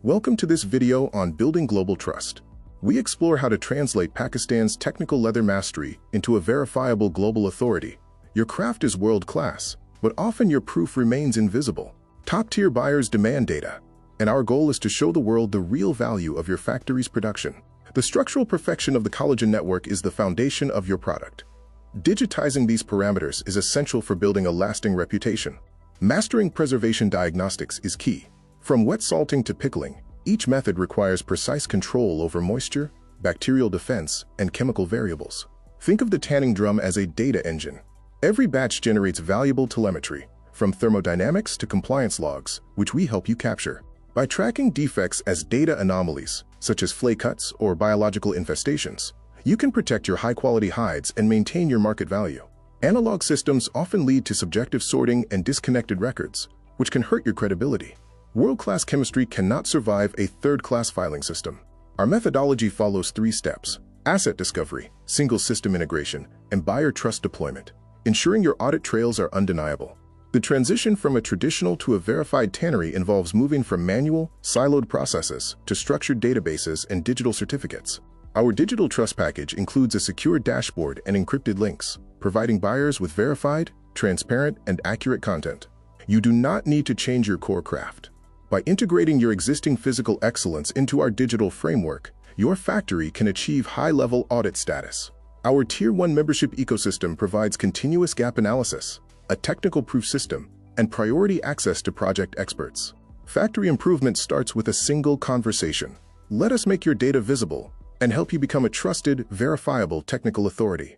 Welcome to this video on building global trust. We explore how to translate Pakistan's technical leather mastery into a verifiable global authority. Your craft is world-class, but often your proof remains invisible. Top-tier buyers demand data, and our goal is to show the world the real value of your factory's production. The structural perfection of the collagen network is the foundation of your product. Digitizing these parameters is essential for building a lasting reputation. Mastering preservation diagnostics is key. From wet salting to pickling, each method requires precise control over moisture, bacterial defense, and chemical variables. Think of the tanning drum as a data engine. Every batch generates valuable telemetry, from thermodynamics to compliance logs, which we help you capture. By tracking defects as data anomalies, such as flake cuts or biological infestations, you can protect your high-quality hides and maintain your market value. Analog systems often lead to subjective sorting and disconnected records, which can hurt your credibility. World-class chemistry cannot survive a third-class filing system. Our methodology follows 3 steps: asset discovery, single system integration, and buyer trust deployment, ensuring your audit trails are undeniable. The transition from a traditional to a verified tannery involves moving from manual, siloed processes to structured databases and digital certificates. Our digital trust package includes a secure dashboard and encrypted links, providing buyers with verified, transparent, and accurate content. You do not need to change your core craft. By integrating your existing physical excellence into our digital framework, your factory can achieve high-level audit status. Our Tier 1 membership ecosystem provides continuous gap analysis, a technical proof system, and priority access to project experts. Factory improvement starts with a single conversation. Let us make your data visible and help you become a trusted, verifiable technical authority.